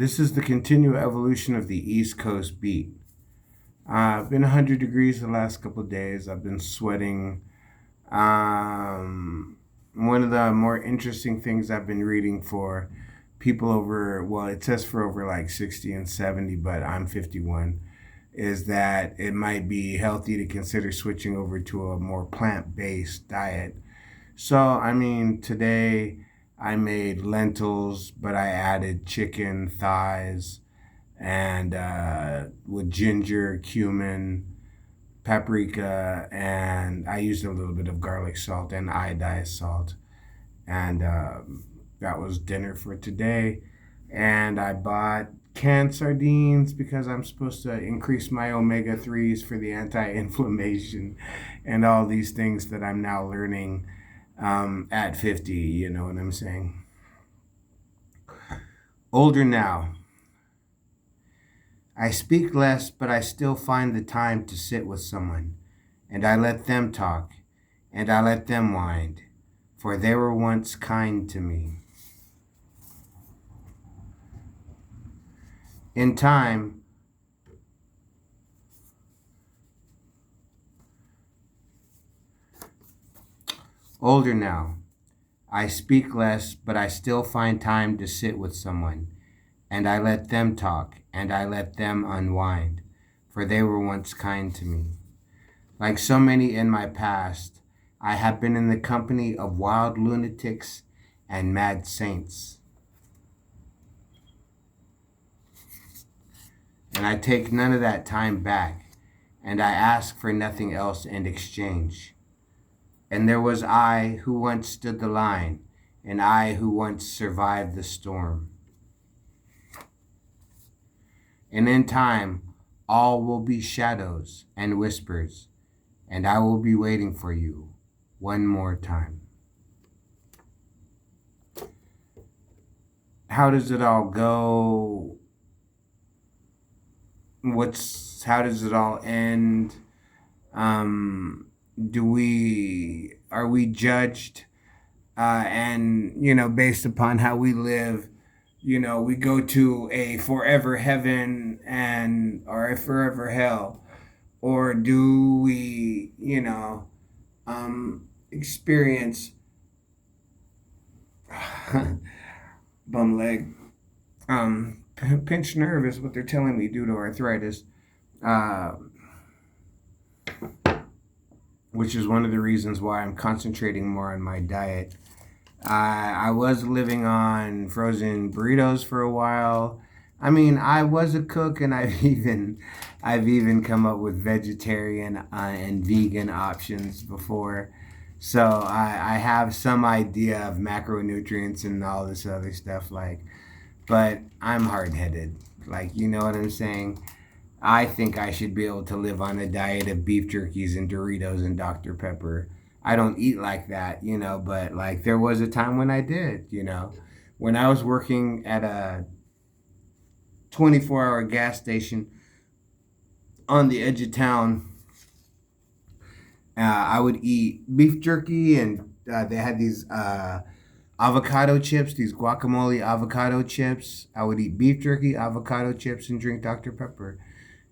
This is the continual evolution of the East Coast beat. Been 100 degrees the last couple of days. I've been sweating. One of the more interesting things I've been reading for people over, well, it says for over like 60 and 70, but I'm 51, is that it might be healthy to consider switching over to a more plant based diet. So, I mean, today I made lentils, but I added chicken thighs and with ginger, cumin, paprika, and I used a little bit of garlic salt and iodized salt. And that was dinner for today. And I bought canned sardines because I'm supposed to increase my omega 3s for the anti inflammation and all these things that I'm now learning at 50. You know what I'm saying? Older now. I speak less, but I still find the time to sit with someone, and I let them talk, and I let them wind, for they were once kind to me. In time, older now. I speak less, but I still find time to sit with someone, and I let them talk, and I let them unwind, for they were once kind to me. Like so many in my past, I have been in the company of wild lunatics and mad saints, and I take none of that time back, and I ask for nothing else in exchange. And there was I who once stood the line, and I who once survived the storm. And in time, all will be shadows and whispers, and I will be waiting for you one more time. How does it all go? How does it all end? Are we judged? And, based upon how we live, we go to a forever heaven or a forever hell, or do we, experience bum leg, pinched nerve is what they're telling me due to arthritis, uh, which is one of the reasons why I'm concentrating more on my diet. I was living on frozen burritos for a while. I mean, I was a cook, and I've even come up with vegetarian and vegan options before. So I have some idea of macronutrients and all this other stuff, but I'm hard headed. Like, you know what I'm saying? I think I should be able to live on a diet of beef jerkies and Doritos and Dr. Pepper. I don't eat like that, but like there was a time when I did, when I was working at a 24-hour gas station on the edge of town. I would eat beef jerky, and they had these avocado chips, these guacamole avocado chips. I would eat beef jerky, avocado chips, and drink Dr. Pepper,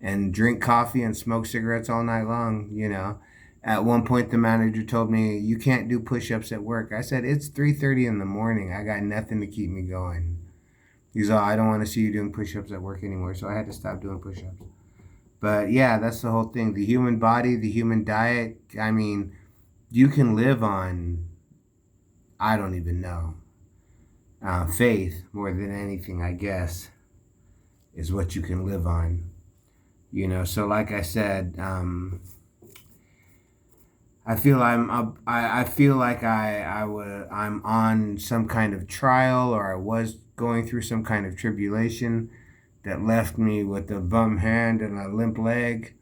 and drink coffee and smoke cigarettes all night long. At one point, the manager told me, "You can't do push-ups at work." I said, "It's 3:30 in the morning. I got nothing to keep me going." He's all, "I don't want to see you doing push-ups at work anymore." So I had to stop doing push-ups. But yeah, that's the whole thing. The human body, the human diet. I mean, you can live on, I don't even know, faith more than anything, I guess, is what you can live on. So like I said, I feel I feel like I'm on some kind of trial, or I was going through some kind of tribulation that left me with a bum hand and a limp leg.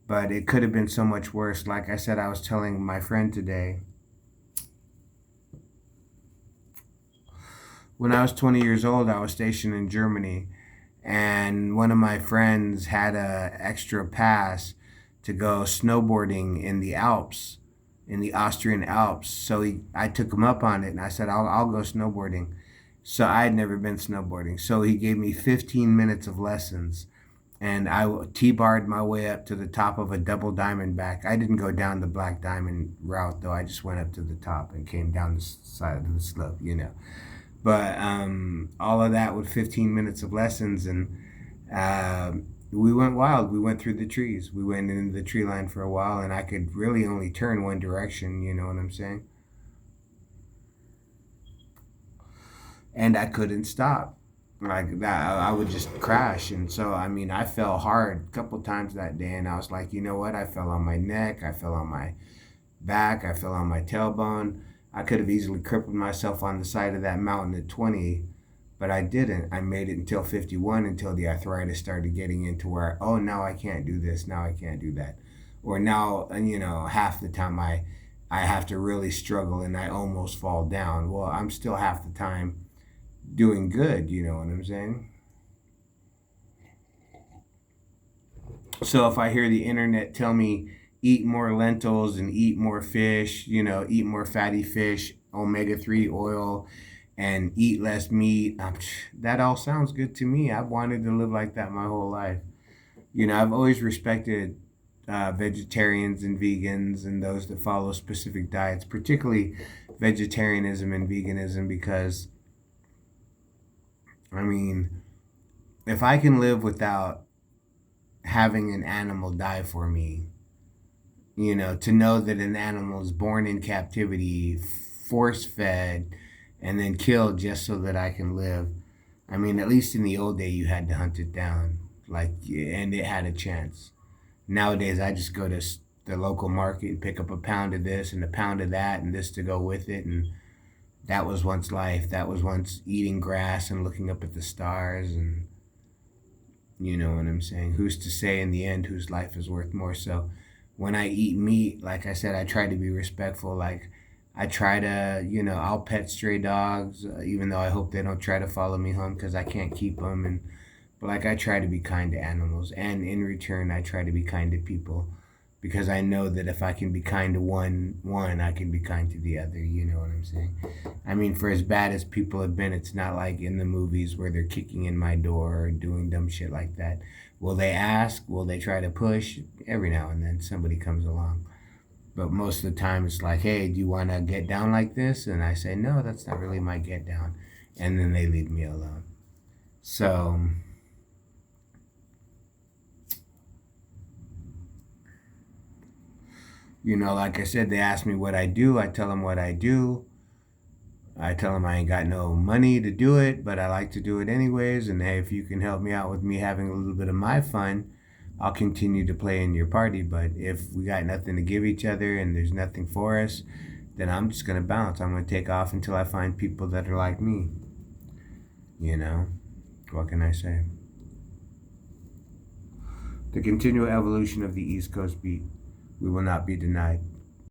But it could have been so much worse. Like I said, I was telling my friend today, when I was 20 years old, I was stationed in Germany, and one of my friends had a extra pass to go snowboarding in the Alps, in the Austrian Alps. So I took him up on it, and I said, I'll go snowboarding. So I had never been snowboarding. So he gave me 15 minutes of lessons, and I T-barred my way up to the top of a double diamond back. I didn't go down the black diamond route though. I just went up to the top and came down the side of the slope. But all of that with 15 minutes of lessons, and uh, we went wild. We went through the trees. We went into the tree line for a while, and I could really only turn one direction. You know what I'm saying? And I couldn't stop. Like that, I would just crash. And so, I mean, I fell hard a couple times that day, and I was like, you know what? I fell on my neck, I fell on my back, I fell on my tailbone. I could have easily crippled myself on the side of that mountain at 20, but I didn't. I made it until 51, until the arthritis started getting into where, oh, now I can't do this, now I can't do that. Or now, half the time I have to really struggle and I almost fall down. Well, I'm still half the time doing good, you know what I'm saying? So if I hear the internet tell me eat more lentils and eat more fish, eat more fatty fish, omega-3 oil, and eat less meat, that all sounds good to me. I've wanted to live like that my whole life. I've always respected vegetarians and vegans and those that follow specific diets, particularly vegetarianism and veganism, because, I mean, if I can live without having an animal die for me, to know that an animal is born in captivity, force fed, and then killed just so that I can live. I mean, at least in the old day, you had to hunt it down, like, and it had a chance. Nowadays, I just go to the local market and pick up a pound of this and a pound of that and this to go with it. And that was once life. That was once eating grass and looking up at the stars. And you know what I'm saying? Who's to say in the end whose life is worth more? So when I eat meat, like I said, I try to be respectful. Like I try to, I'll pet stray dogs, even though I hope they don't try to follow me home because I can't keep them. But like I try to be kind to animals, and in return, I try to be kind to people, because I know that if I can be kind to one, I can be kind to the other. You know what I'm saying? I mean, for as bad as people have been, it's not like in the movies where they're kicking in my door or doing dumb shit like that. Will they ask? Will they try to push? Every now and then somebody comes along. But most of the time it's like, hey, do you want to get down like this? And I say, no, that's not really my get down. And then they leave me alone. So, like I said, they ask me what I do. I tell them what I do. I tell them I ain't got no money to do it, but I like to do it anyways. And hey, if you can help me out with me having a little bit of my fun, I'll continue to play in your party. But if we got nothing to give each other and there's nothing for us, then I'm just going to bounce. I'm going to take off until I find people that are like me. You know, what can I say? The continual evolution of the East Coast beat. We will not be denied.